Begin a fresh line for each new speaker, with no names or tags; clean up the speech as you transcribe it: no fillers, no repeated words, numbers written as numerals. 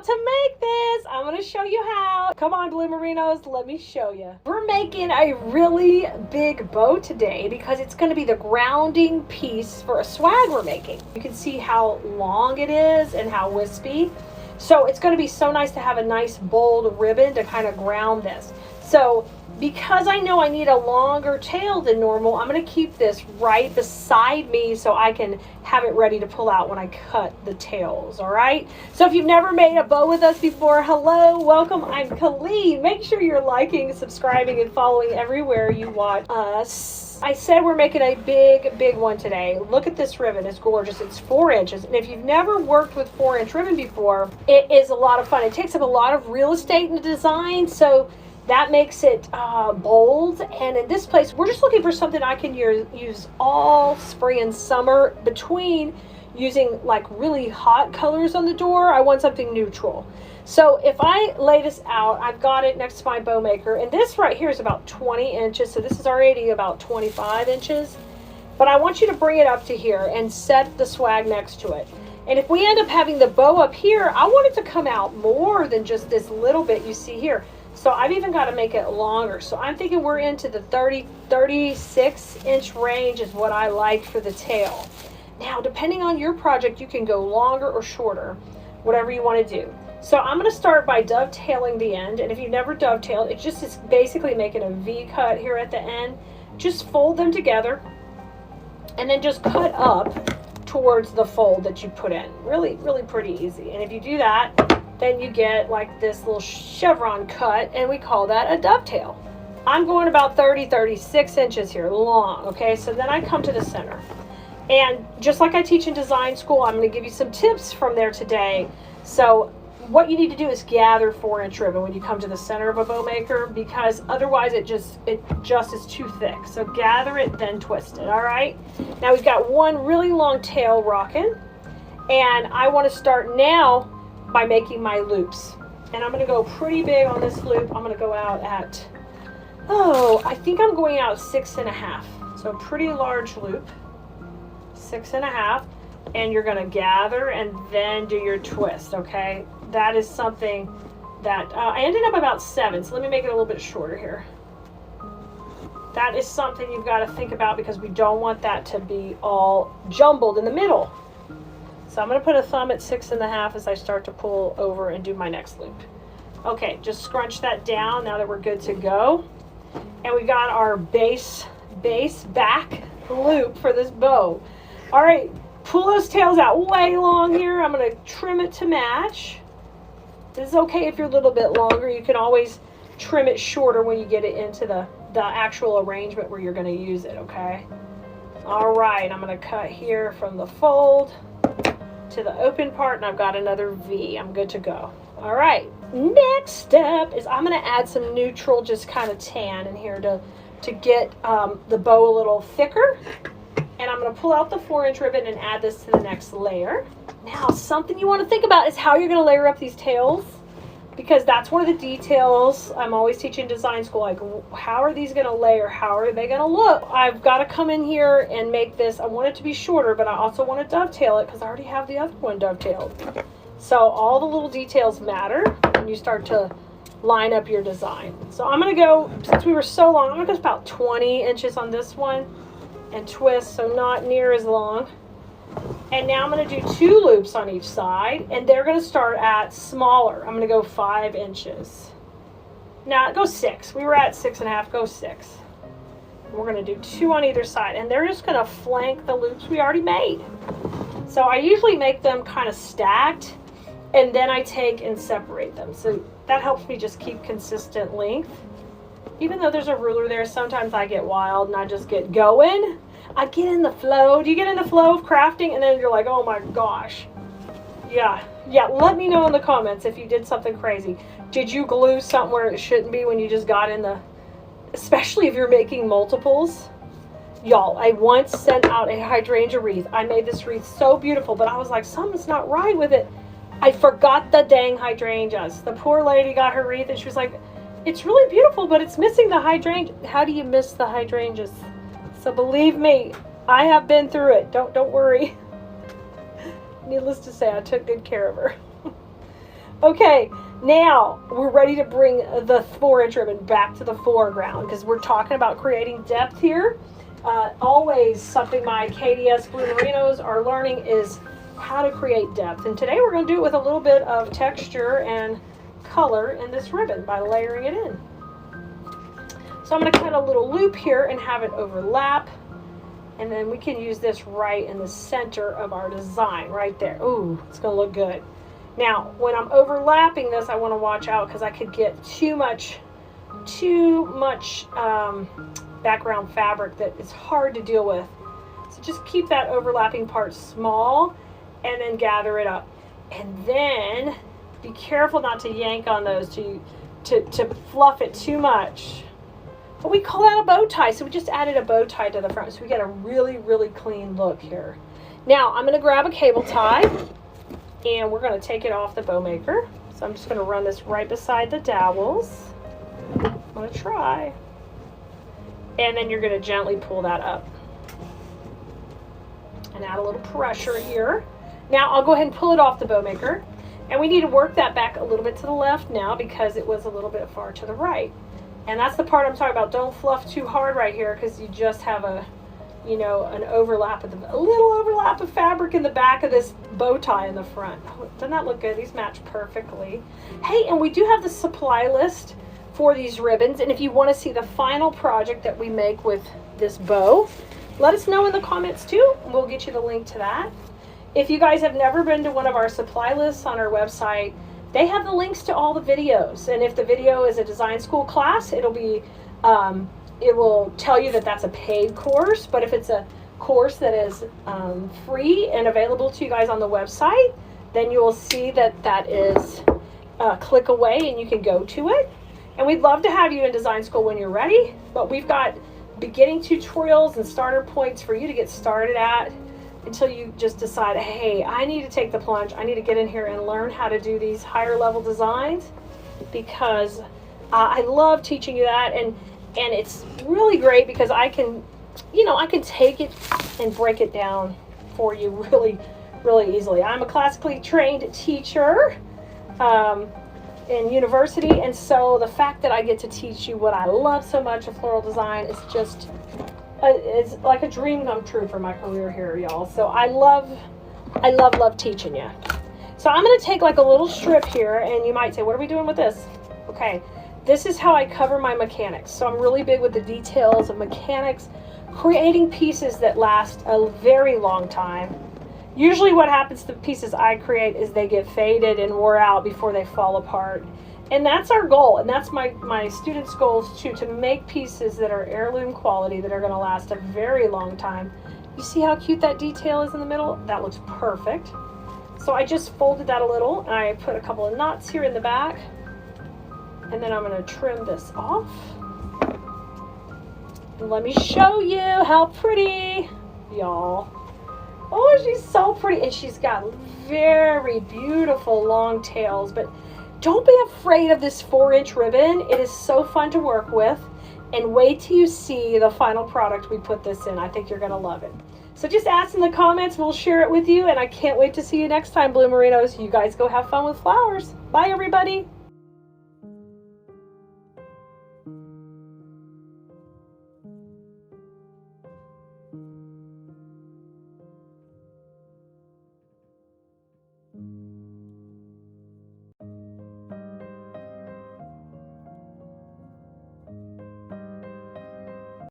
about to make this. I'm going to show you how. Come on, Blue Merinos, let me show you. We're making a really big bow today because it's going to be the grounding piece for a swag we're making. You can see how long it is and how wispy. So it's going to be so nice to have a nice bold ribbon to kind of ground this. So because I know I need a longer tail than normal, I'm going to keep this right beside me so I can have it ready to pull out when I cut the tails, all right? So if you've never made a bow with us before, hello, welcome, I'm Colleen. Make sure you're liking, subscribing, and following everywhere you watch us. I said we're making a big one today. Look at this ribbon, it's gorgeous. It's 4 inches, and if you've never worked with 4-inch ribbon before, it is a lot of fun. It takes up a lot of real estate in the design, so that makes it bold. And in this place, we're just looking for something I can use all spring and summer. Between using like really hot colors on the door, I want something neutral. So if I lay this out, I've got it next to my bow maker, and this right here is about 20 inches. So this is already about 25 inches. But I want you to bring it up to here and set the swag next to it. And if we end up having the bow up here, I want it to come out more than just this little bit you see here. So I've even got to make it longer. So I'm thinking we're into the 36 inch range is what I like for the tail. Now, depending on your project, you can go longer or shorter, whatever you want to do. So I'm going to start by dovetailing the end. And if you've never dovetailed, it's just basically making a V cut here at the end. Just fold them together and then just cut up towards the fold that you put in. Really pretty easy. And if you do that, then you get like this little chevron cut, and we call that a dovetail. I'm going about 36 inches here long, okay? So then I come to the center. And just like I teach in design school, I'm going to give you some tips from there today. So what you need to do is gather 4-inch ribbon when you come to the center of a bow maker, because otherwise it just is too thick. So gather it, then twist it, all right? Now we've got one really long tail rocking, and I want to start now by making my loops. And I'm going to go pretty big on this loop. I'm going to go out at, I think I'm going out 6.5. So a pretty large loop, 6.5. And you're going to gather and then do your twist, okay? That is something that I ended up about 7. So let me make it a little bit shorter here. That is something you've got to think about because we don't want that to be all jumbled in the middle. So I'm going to put a thumb at 6.5 as I start to pull over and do my next loop. Okay, just scrunch that down now that we're good to go. And we got our base back loop for this bow. All right, pull those tails out way long here. I'm going to trim it to match. This is okay if you're a little bit longer. You can always trim it shorter when you get it into the actual arrangement where you're going to use it, okay? All right, I'm going to cut here from the fold to the open part, and I've got another V. I'm good to go. All right, next step is I'm going to add some neutral, just kind of tan in here to get the bow a little thicker. And I'm going to pull out the 4-inch ribbon and add this to the next layer. Now, something you want to think about is how you're going to layer up these tails, because that's one of the details I'm always teaching design school, like how are these going to layer? How are they going to look? I've got to come in here and make this, I want it to be shorter, but I also want to dovetail it because I already have the other one dovetailed. So all the little details matter when you start to line up your design. So I'm going to go, since we were so long, I'm going to go about 20 inches on this one and twist, so not near as long. And now I'm going to do 2 loops on each side, and they're going to start at smaller. I'm going to go 5 inches. Now go 6. We were at 6.5. Go 6. We're going to do 2 on either side, and they're just going to flank the loops we already made. So I usually make them kind of stacked, and then I take and separate them. So that helps me just keep consistent length. Even though there's a ruler there, sometimes I get wild and I just get going. I get in the flow. Do you get in the flow of crafting? And then you're like, oh my gosh. Yeah, let me know in the comments if you did something crazy. Did you glue something where it shouldn't be when you just got in the, especially if you're making multiples? Y'all, I once sent out a hydrangea wreath. I made this wreath so beautiful, but I was like, something's not right with it. I forgot the dang hydrangeas. The poor lady got her wreath and she was like, it's really beautiful, but it's missing the hydrangea. How do you miss the hydrangeas? So believe me, I have been through it. Don't worry. Needless to say, I took good care of her. Okay, now we're ready to bring the 4-inch ribbon back to the foreground because we're talking about creating depth here. Always something my KDS Blue Merinos are learning is how to create depth. And today we're going to do it with a little bit of texture and color in this ribbon by layering it in. So I'm going to cut a little loop here and have it overlap. And then we can use this right in the center of our design, right there. Ooh, it's going to look good. Now, when I'm overlapping this, I want to watch out because I could get too much background fabric that is hard to deal with. So just keep that overlapping part small and then gather it up. And then be careful not to yank on those to fluff it too much. But we call that a bow tie, so we just added a bow tie to the front, so we get a really, really clean look here. Now, I'm going to grab a cable tie, and we're going to take it off the bow maker. So I'm just going to run this right beside the dowels. I'm going to try. And then you're going to gently pull that up. And add a little pressure here. Now, I'll go ahead and pull it off the bow maker. And we need to work that back a little bit to the left now because it was a little bit far to the right. And that's the part I'm talking about. Don't fluff too hard right here because you just have a little overlap of fabric in the back of this bow tie in the front. Doesn't that look good? These match perfectly. Hey, and we do have the supply list for these ribbons. And if you want to see the final project that we make with this bow, let us know in the comments too. We'll get you the link to that. If you guys have never been to one of our supply lists on our website, they have the links to all the videos. And if the video is a design school class, it'll be, it will tell you that that's a paid course. But if it's a course that is free and available to you guys on the website, then you will see that that is click away and you can go to it. And we'd love to have you in design school when you're ready. But we've got beginning tutorials and starter points for you to get started at, until you just decide, hey, I need to take the plunge. I need to get in here and learn how to do these higher level designs, because I love teaching you that, and it's really great because I can take it and break it down for you really, really easily. I'm a classically trained teacher in university, and so the fact that I get to teach you what I love so much of floral design is just it's like a dream come true for my career here, y'all. So I love teaching you. So I'm going to take like a little strip here, and you might say, what are we doing with this? Okay, this is how I cover my mechanics. So I'm really big with the details of mechanics, creating pieces that last a very long time. Usually what happens to the pieces I create is they get faded and wore out before they fall apart. And that's our goal, and that's my students' goals too, to make pieces that are heirloom quality, that are going to last a very long time. You see how cute that detail is in the middle? That looks perfect. So I just folded that a little, and I put a couple of knots here in the back. And then I'm going to trim this off. And let me show you how pretty, y'all. Oh, she's so pretty, and she's got very beautiful long tails, but don't be afraid of this 4-inch ribbon. It is so fun to work with. And wait till you see the final product we put this in. I think you're going to love it. So just ask in the comments. We'll share it with you. And I can't wait to see you next time, Blue Merinos. You guys go have fun with flowers. Bye, everybody.